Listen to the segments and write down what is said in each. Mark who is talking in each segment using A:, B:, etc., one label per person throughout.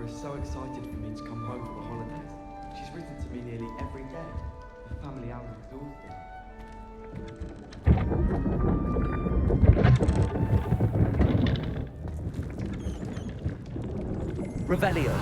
A: is so excited for me to come home for the holidays. She's written to me nearly every day. The family hour is exhausting.
B: Revelio.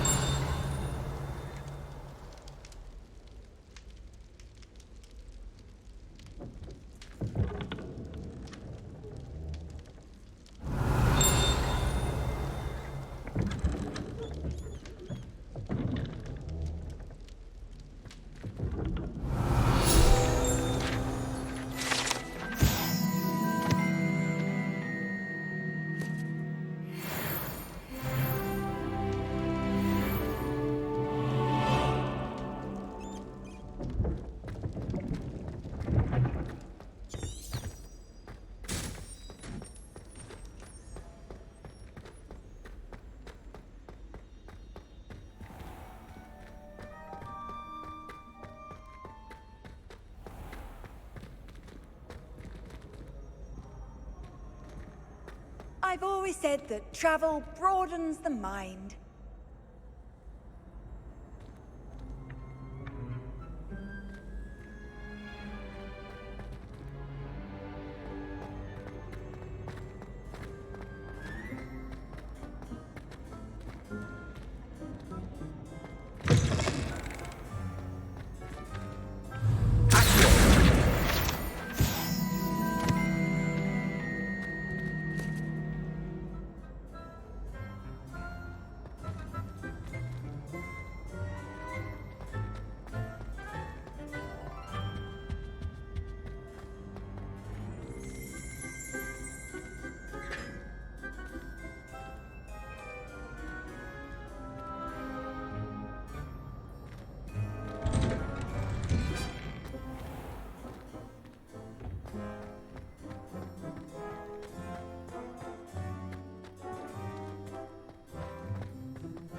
C: I've always said that travel broadens the mind.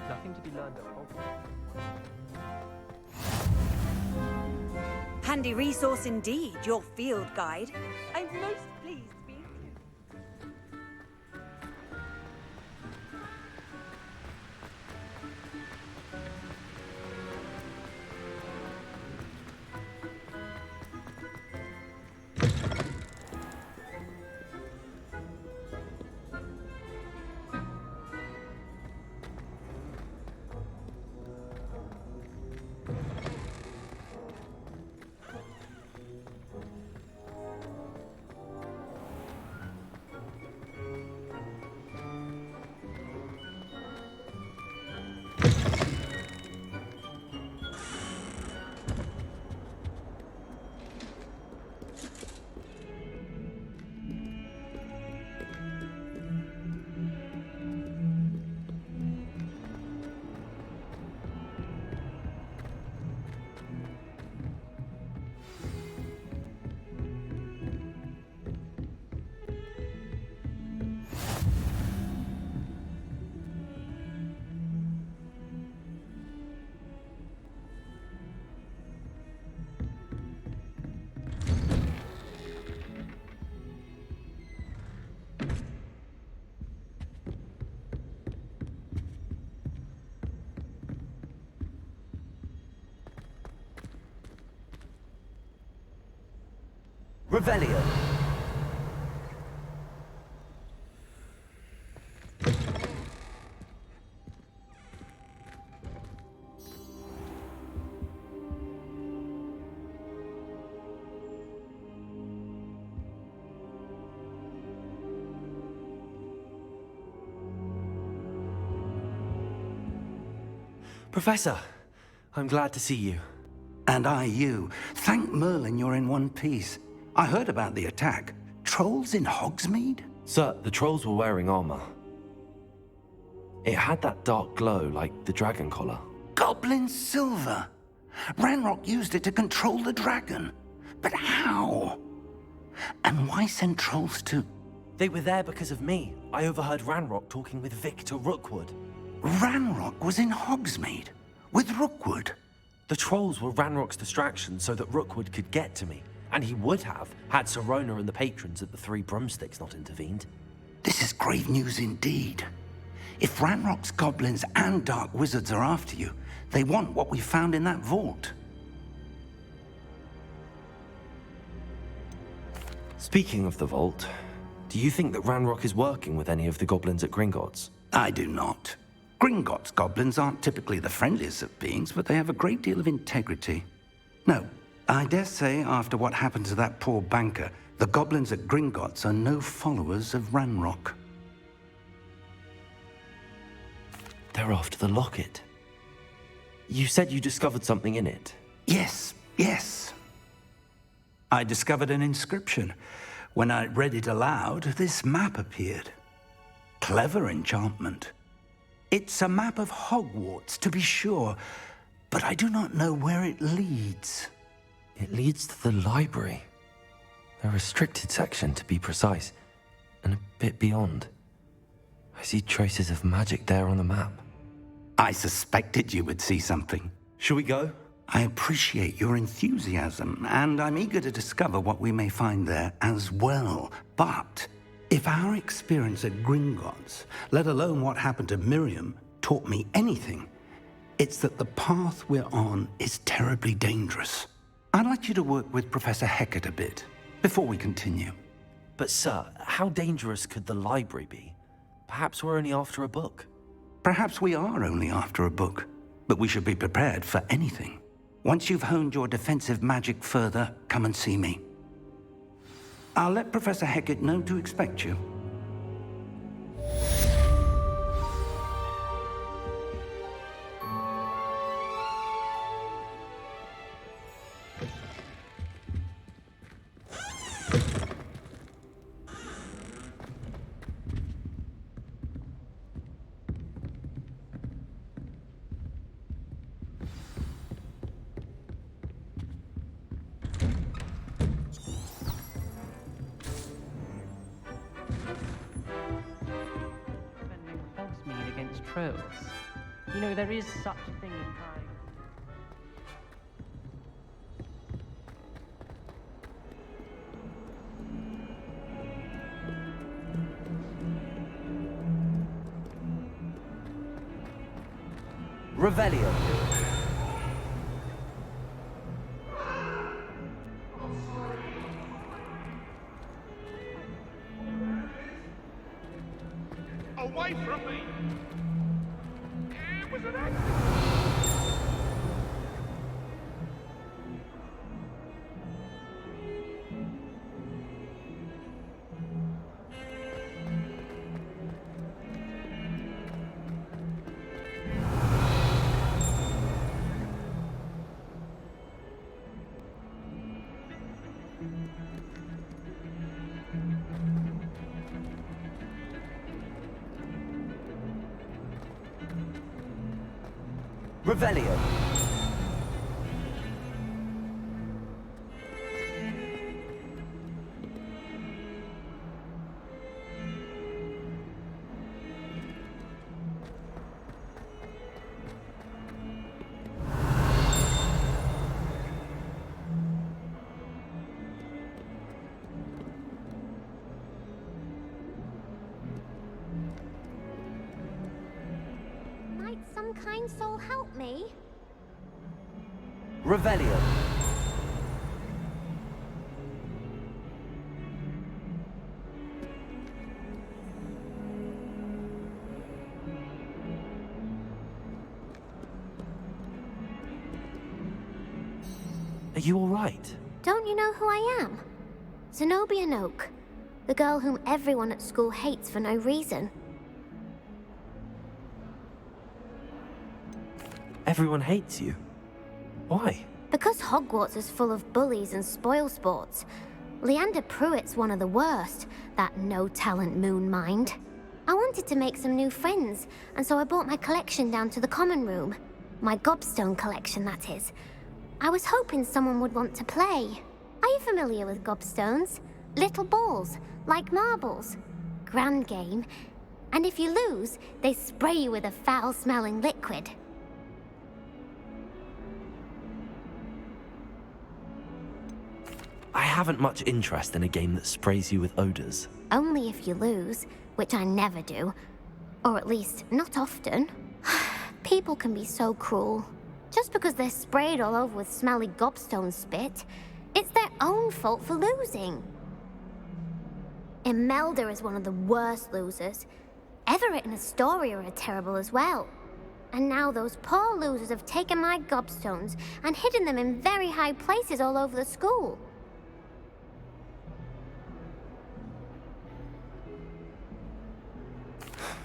D: Nothing to be learned at Hogwarts.
C: Handy resource indeed, your field guide. I'm most pleased to be included.
B: Revelio.
E: Professor, I'm glad to see you.
F: And I you. Thank Merlin you're in one piece. I heard about the attack. Trolls in Hogsmeade?
E: Sir, the trolls were wearing armor. It had that dark glow like the dragon collar.
F: Goblin silver! Ranrock used it to control the dragon. But how? And why send trolls to...
E: They were there because of me. I overheard Ranrock talking with Victor Rookwood.
F: Ranrock was in Hogsmeade? With Rookwood?
E: The trolls were Ranrock's distraction so that Rookwood could get to me. And he would have, had Sirona and the patrons at the Three Broomsticks not intervened.
F: This is grave news indeed. If Ranrock's goblins and dark wizards are after you, they want what we found in that vault.
E: Speaking of the vault, do you think that Ranrock is working with any of the goblins at Gringotts?
F: I do not. Gringotts goblins aren't typically the friendliest of beings, but they have a great deal of integrity. No, I dare say after what happened to that poor banker, the goblins at Gringotts are no followers of Ranrock.
E: They're after the locket. You said you discovered something in it.
F: Yes. I discovered an inscription. When I read it aloud, this map appeared. Clever enchantment. It's a map of Hogwarts, to be sure, but I do not know where it leads.
E: It leads to the library. A restricted section, to be precise, and a bit beyond. I see traces of magic there on the map.
F: I suspected you would see something.
E: Shall we go?
F: I appreciate your enthusiasm, and I'm eager to discover what we may find there as well. But if our experience at Gringotts, let alone what happened to Miriam, taught me anything, it's that the path we're on is terribly dangerous. I'd like you to work with Professor Hecat a bit before we continue.
E: But sir, how dangerous could the library be? Perhaps we're only after a book.
F: Perhaps we are only after a book, but we should be prepared for anything. Once you've honed your defensive magic further, come and see me. I'll let Professor Hecat know to expect you.
D: Trolls. You know, there is such a thing as trying.
E: Revelio.
B: Away from me! It was an accident!
E: Revelio.
G: Might some kind soul help me?
E: Revelio. Are you all right?
G: Don't you know who I am? Zenobia Noak, the girl whom everyone at school hates for no reason.
E: Everyone hates you. Why?
G: Because Hogwarts is full of bullies and spoilsports. Leander Pruitt's one of the worst, that no-talent moon mind. I wanted to make some new friends, and so I brought my collection down to the common room. My gobstone collection, that is. I was hoping someone would want to play. Are you familiar with gobstones? Little balls, like marbles. Grand game. And if you lose, they spray you with a foul-smelling liquid.
E: I haven't much interest in a game that sprays you with odors.
G: Only if you lose, which I never do. Or at least, not often. People can be so cruel. Just because they're sprayed all over with smelly gobstone spit, it's their own fault for losing. Imelda is one of the worst losers. Everett and Astoria are terrible as well. And now those poor losers have taken my gobstones and hidden them in very high places all over the school.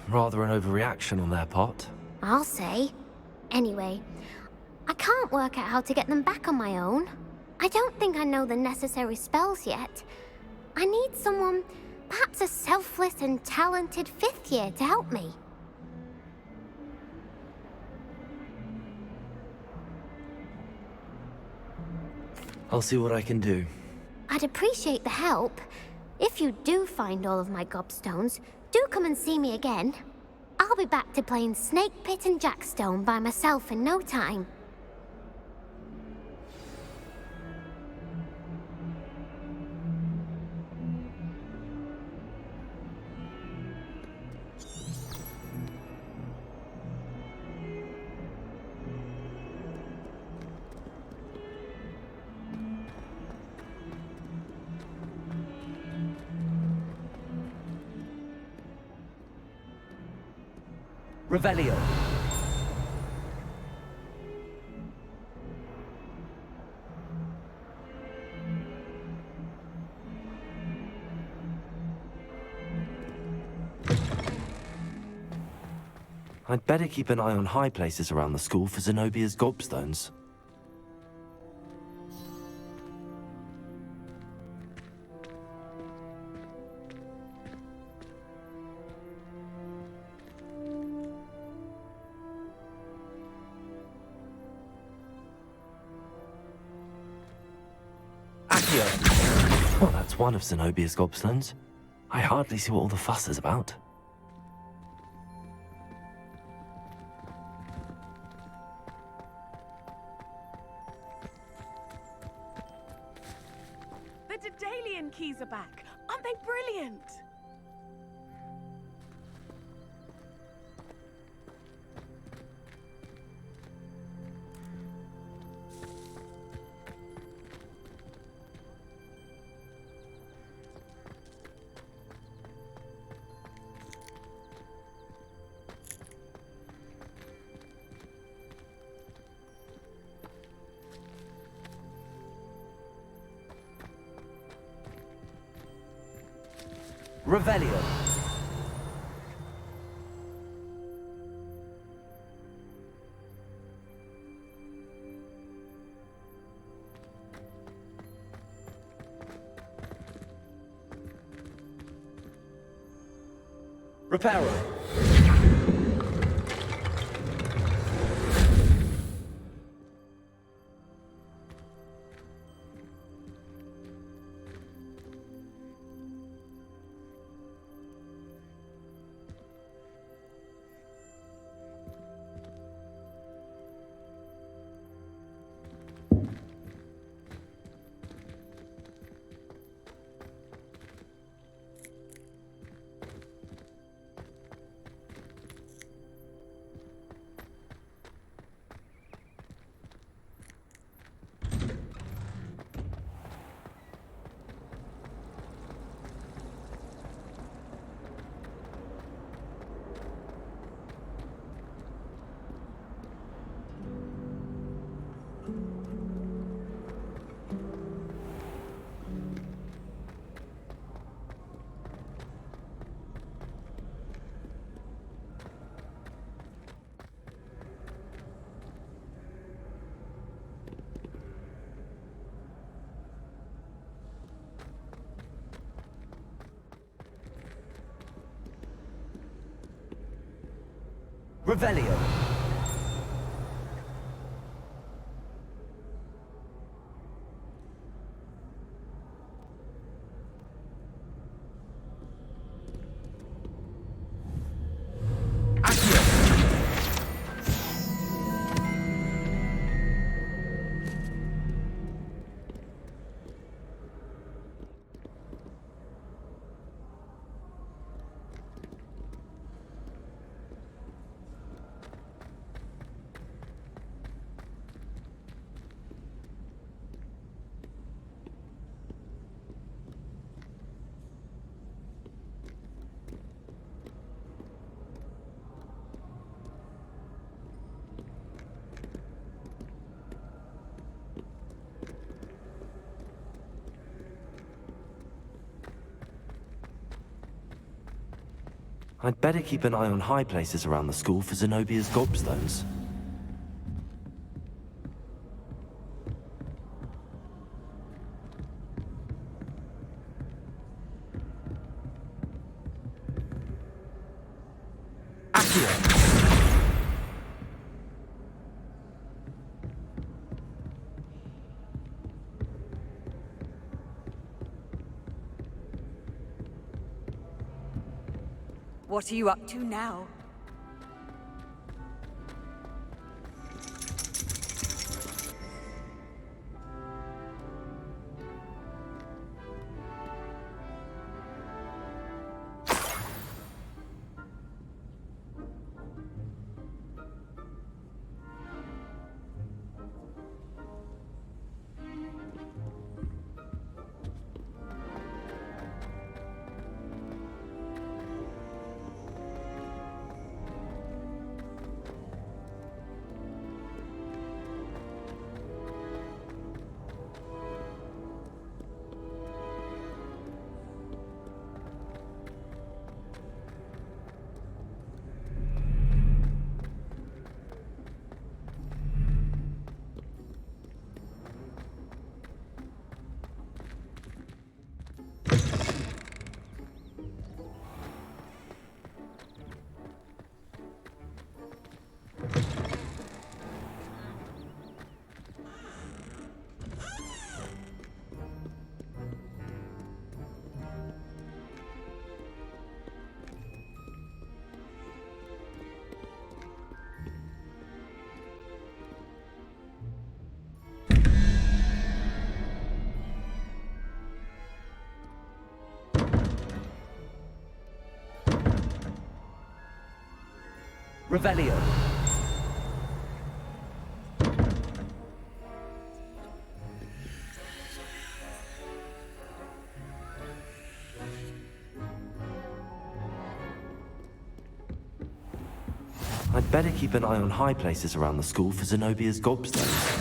E: Rather an overreaction on their part.
G: I'll say. Anyway, I can't work out how to get them back on my own. I don't think I know the necessary spells yet. I need someone, perhaps a selfless and talented 5th year to help me.
E: I'll see what I can do.
G: I'd appreciate the help. If you do find all of my gobstones, do come and see me again. I'll be back to playing Snake Pit and Jackstone by myself in no time.
E: Revelio. I'd better keep an eye on high places around the school for Zenobia's gobstones. Well, that's one of Zenobia's gobstones. I hardly see what all the fuss is about.
H: The Daedalian keys are back. Aren't they brilliant?
E: Revelio. Reparo. Revelio. I'd better keep an eye on high places around the school for Zenobia's gobstones.
C: What are you up to now?
E: Revelio. I'd better keep an eye on high places around the school for Zenobia's gobstones.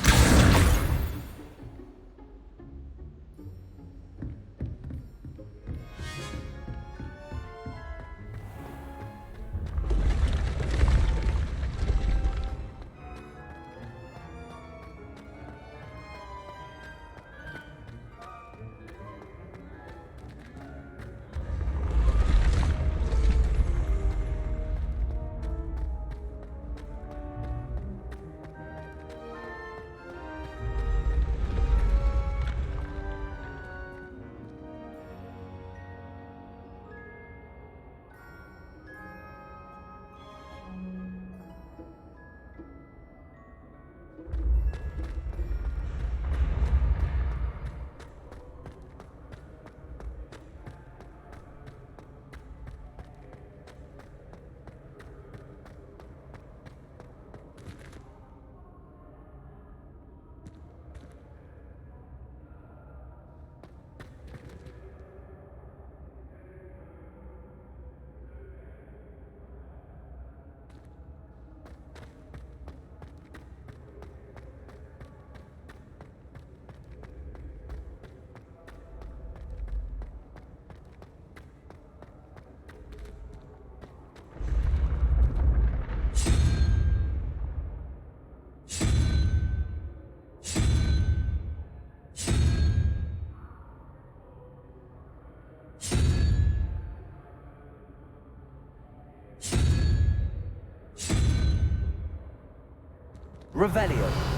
E: Revelio.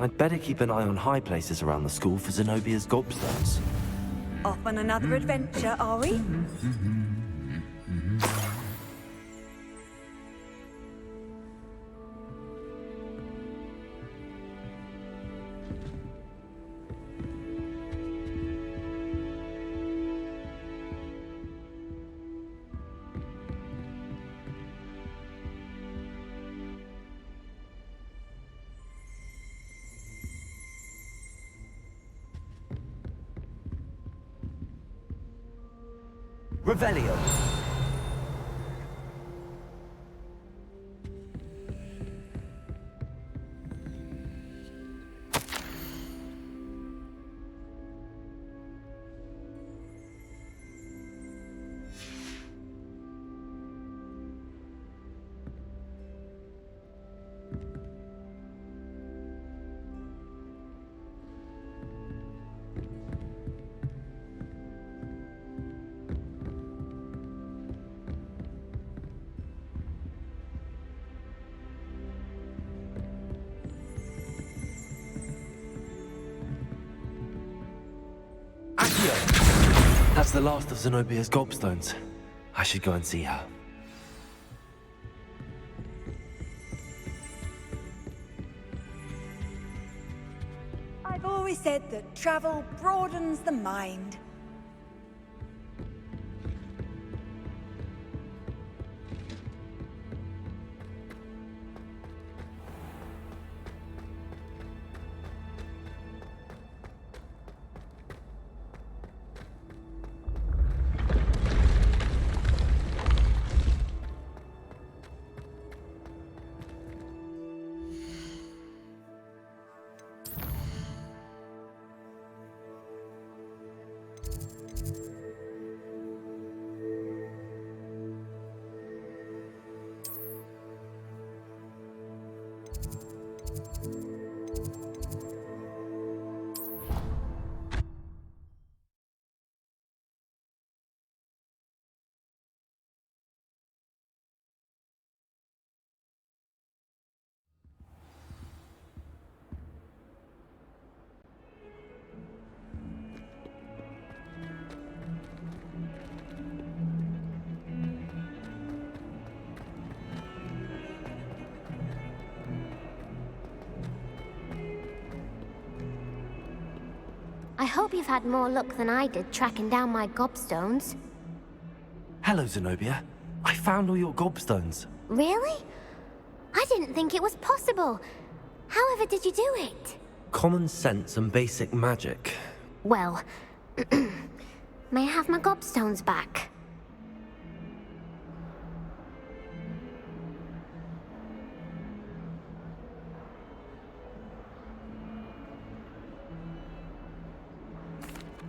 E: I'd better keep an eye on high places around the school for Zenobia's gobstones.
C: Off on another adventure, are we?
E: Revelio! That's the last of Zenobia's gobstones. I should go and see her.
C: I've always said that travel broadens the mind.
G: I hope you've had more luck than I did tracking down my gobstones.
E: Hello, Zenobia. I found all your gobstones.
G: Really? I didn't think it was possible. However did you do it?
E: Common sense and basic magic.
G: Well, may I have my gobstones back?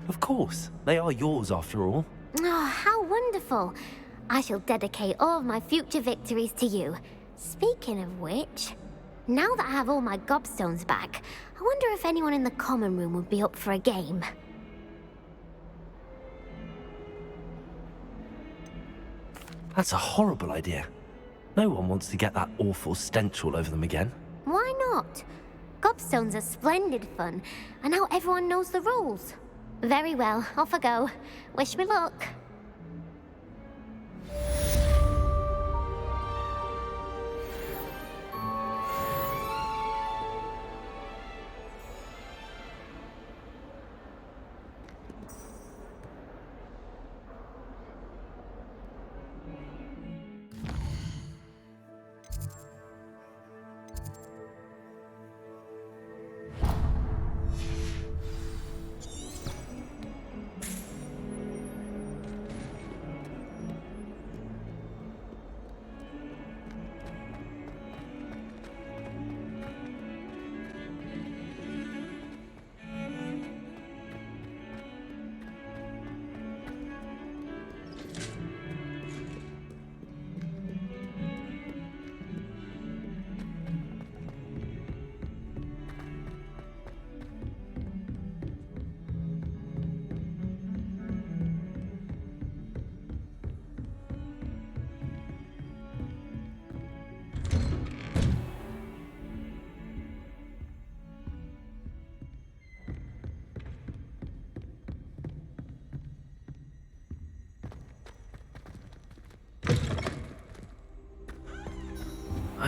E: Of course. They are yours after all.
G: Oh, how wonderful. I shall dedicate all of my future victories to you. Speaking of which, now that I have all my gobstones back, I wonder if anyone in the common room would be up for a game.
E: That's a horrible idea. No one wants to get that awful stench all over them again.
G: Why not? Gobstones are splendid fun, and now everyone knows the rules. Very well, off I go. Wish me luck.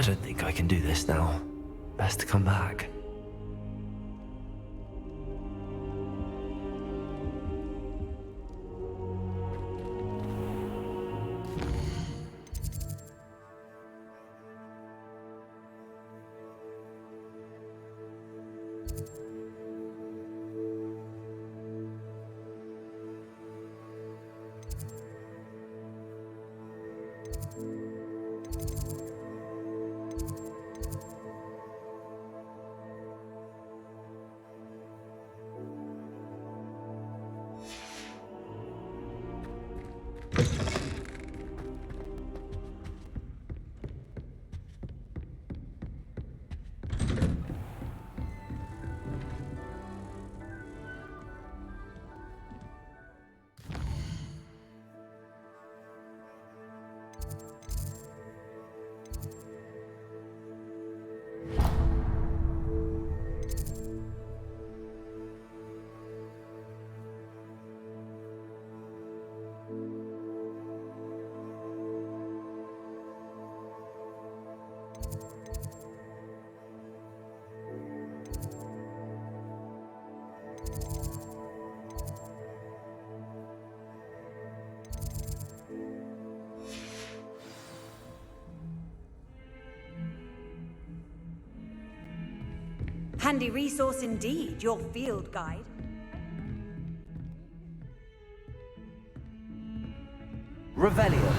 E: don't think I can do this now. Best to come back.
C: Handy resource indeed, your field guide.
E: Revelio.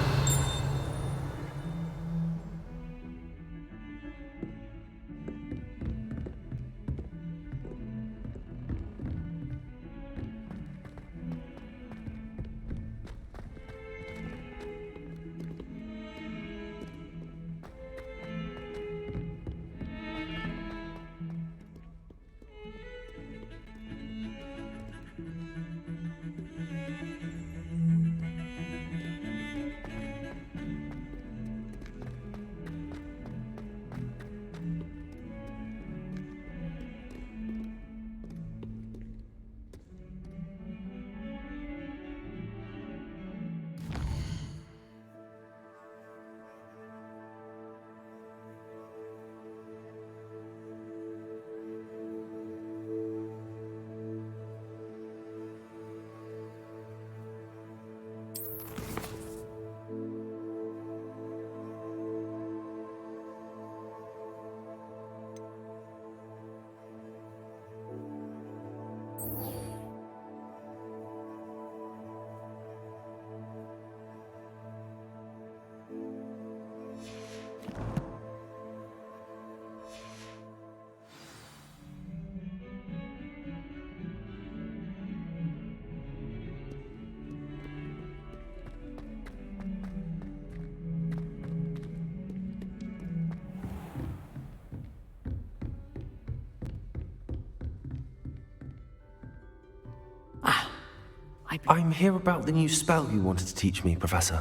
E: I'm here about the new spell you wanted to teach me, Professor.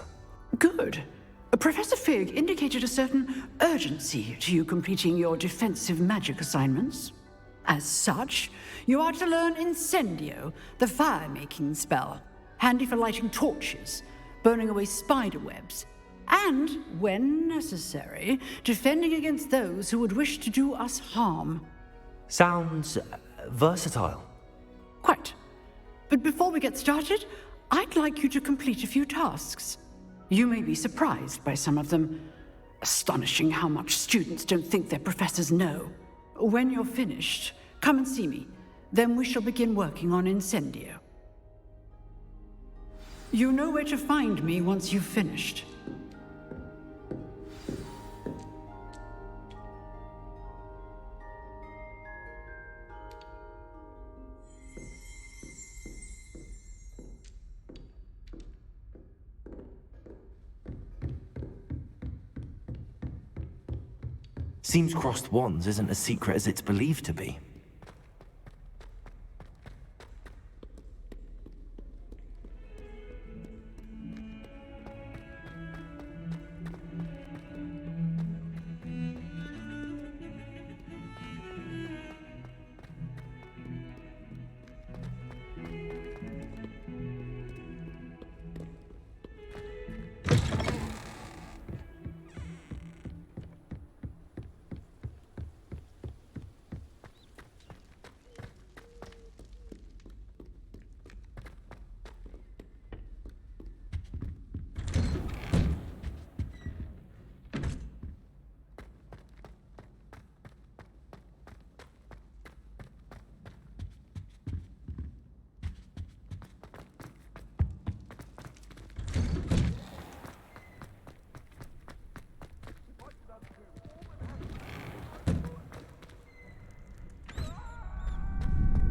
I: Good. Professor Fig indicated a certain urgency to you completing your defensive magic assignments. As such, you are to learn Incendio, the fire-making spell, handy for lighting torches, burning away spider webs, and, when necessary, defending against those who would wish to do us harm.
E: Sounds versatile.
I: Quite. But before we get started, I'd like you to complete a few tasks. You may be surprised by some of them. Astonishing how much students don't think their professors know. When you're finished, come and see me. Then we shall begin working on Incendio. You know where to find me once you've finished.
E: Seems crossed wands isn't as secret as it's believed to be.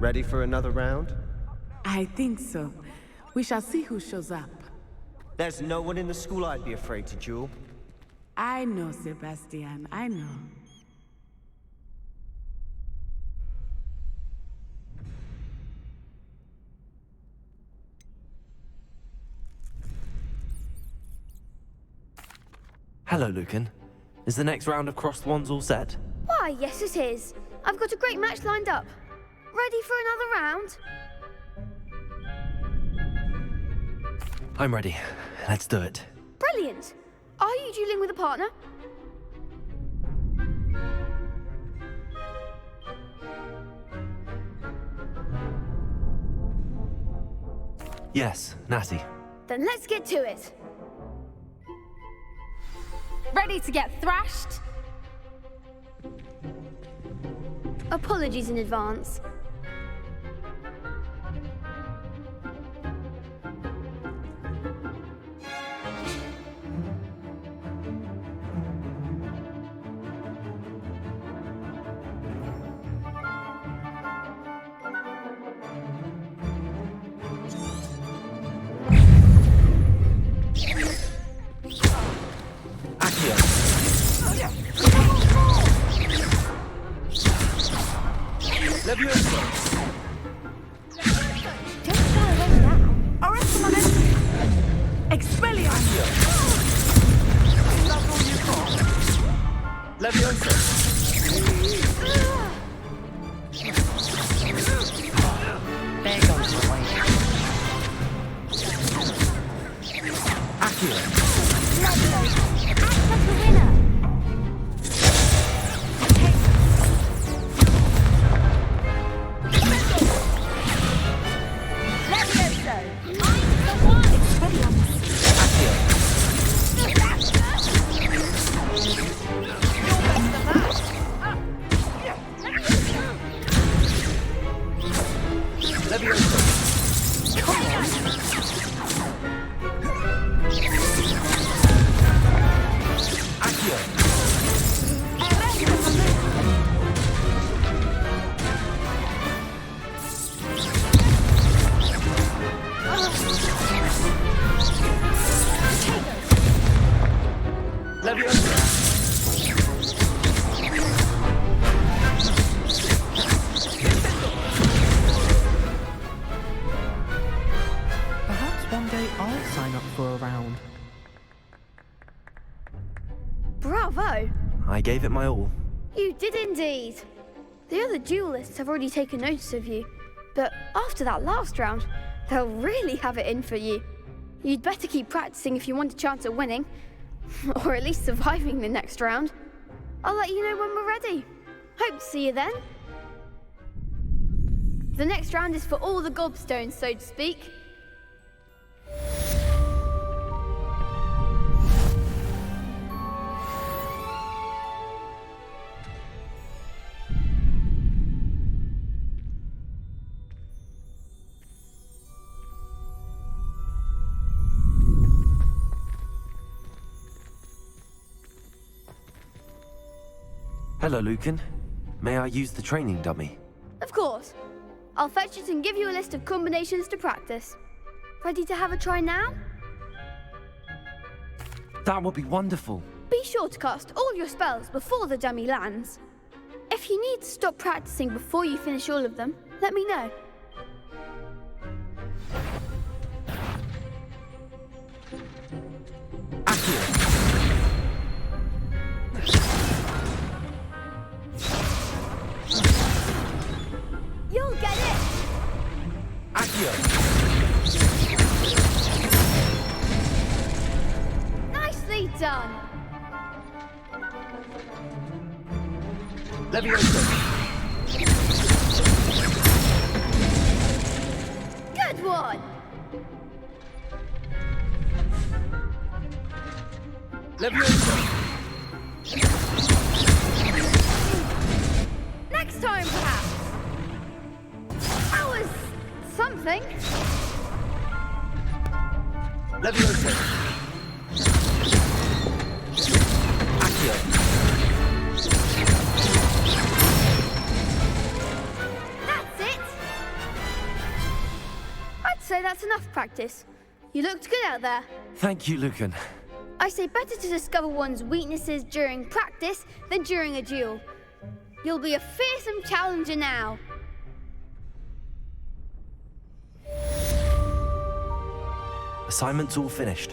J: Ready for another round?
H: I think so. We shall see who shows up.
J: There's no one in the school I'd be afraid to duel.
H: I know, Sebastian, I know.
E: Hello, Lucan. Is the next round of crossed wands all set?
G: Why, yes it is. I've got a great match lined up. Ready for another round?
E: I'm ready. Let's do it.
G: Brilliant. Are you dueling with a partner?
E: Yes, Natty.
G: Then let's get to it.
K: Ready to get thrashed?
G: Apologies in advance.
D: Perhaps one day I'll sign up for a round.
G: Bravo!
E: I gave it my all.
G: You did indeed. The other duelists have already taken notice of you, but after that last round, they'll really have it in for you. You'd better keep practicing if you want a chance at winning, or at least surviving the next round. I'll let you know when we're ready. Hope to see you then. The next round is for all the gobstones, so to speak.
E: Hello, Lucan. May I use the training dummy?
G: Of course. I'll fetch it and give you a list of combinations to practice. Ready to have a try now?
E: That would be wonderful.
G: Be sure to cast all your spells before the dummy lands. If you need to stop practicing before you finish all of them, let me know. You'll get it!
E: Accio!
G: Nicely done!
J: Leviosa!
G: Good one!
J: Leviosa!
G: Next time, perhaps! That was something.
J: Leviosa! Accio!
G: That's it!
L: say that's enough practice. You looked good out there.
E: Thank you, Lucan.
L: I say better to discover one's weaknesses during practice than during a duel. You'll be a fearsome challenger now.
E: Assignment's all finished.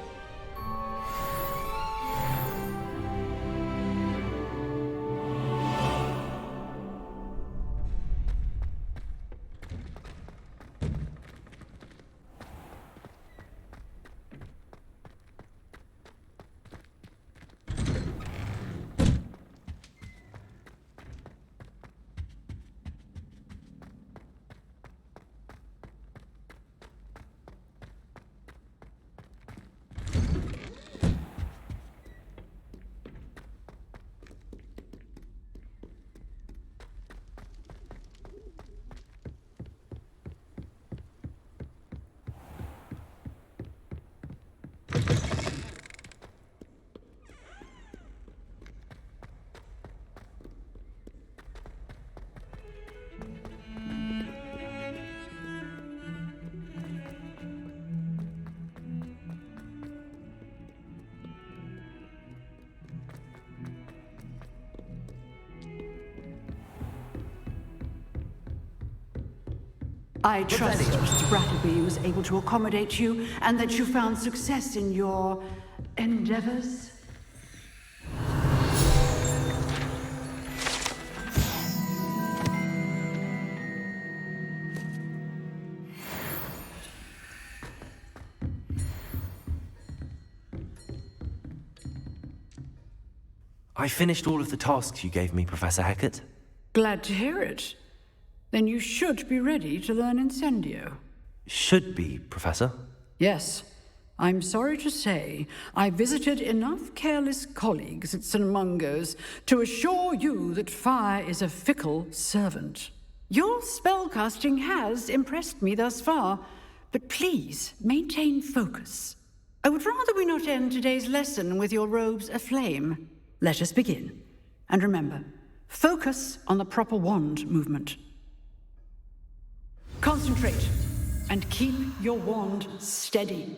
I: I trust Mr. Brattleby was able to accommodate you and that you found success in your endeavors.
E: I finished all of the tasks you gave me, Professor Hecat.
I: Glad to hear it. Then you should be ready to learn Incendio.
E: Should be, Professor.
I: Yes. I'm sorry to say, I visited enough careless colleagues at St. Mungo's to assure you that fire is a fickle servant. Your spellcasting has impressed me thus far, but please maintain focus. I would rather we not end today's lesson with your robes aflame. Let us begin. And remember, focus on the proper wand movement. Concentrate, and keep your wand steady.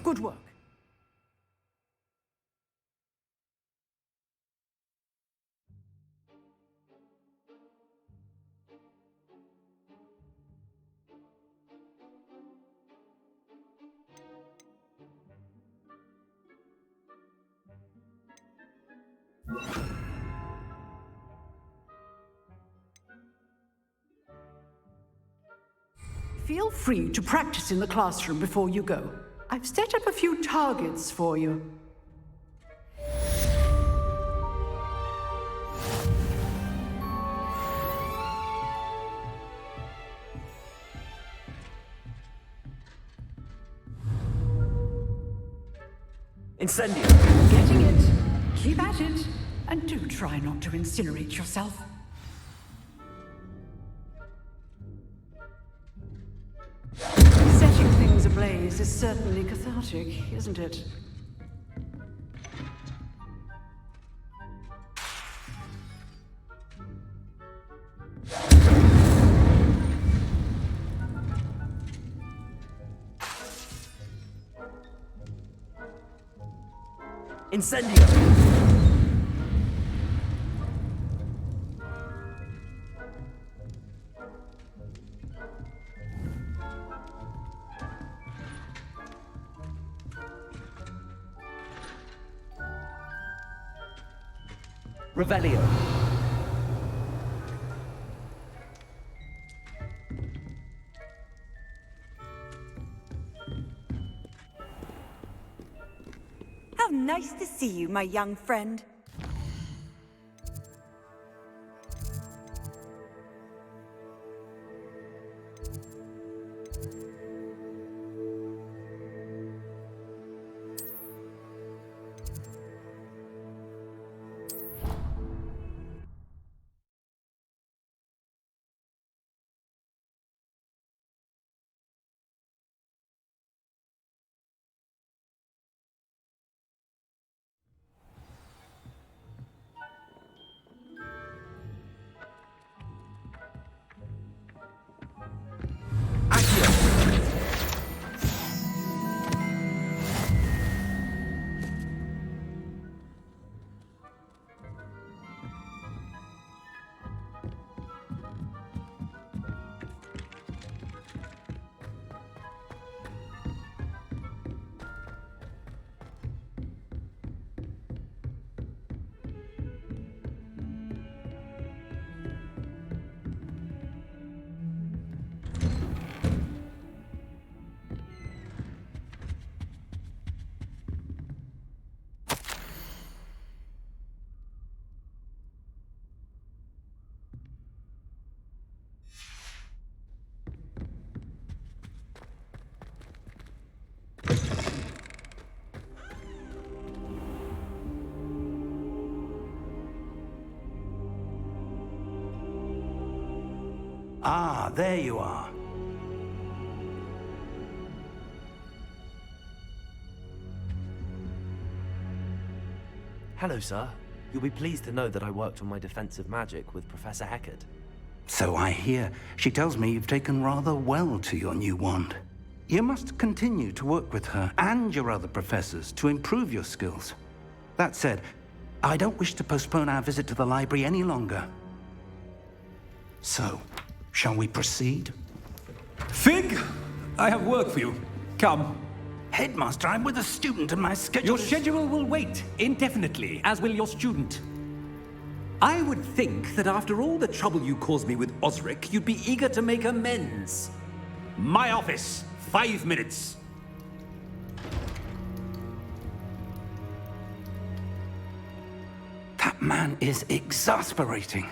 I: Good work. Feel free to practice in the classroom before you go. I've set up a few targets for you.
E: Incendio!
I: Getting it. Keep at it. And do try not to incinerate yourself. Setting things ablaze is certainly cathartic, isn't it?
E: Incendio! Revelio.
C: How nice to see you, my young friend.
F: Ah, there you are.
E: Hello, sir. You'll be pleased to know that I worked on my defensive magic with Professor Heckard.
F: So I hear. She tells me you've taken rather well to your new wand. You must continue to work with her and your other professors to improve your skills. That said, I don't wish to postpone our visit to the library any longer. So, shall we proceed?
M: Fig! I have work for you. Come.
F: Headmaster, I'm with a student and my schedule
M: Your schedule will wait indefinitely, as will your student. I would think that after all the trouble you caused me with Osric, you'd be eager to make amends. My office, 5 minutes.
F: That man is exasperating.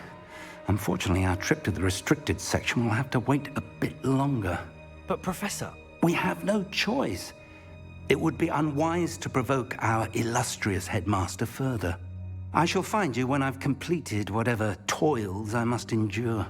F: Unfortunately, our trip to the restricted section will have to wait a bit longer.
E: But, Professor...
F: We have no choice. It would be unwise to provoke our illustrious headmaster further. I shall find you when I've completed whatever toils I must endure.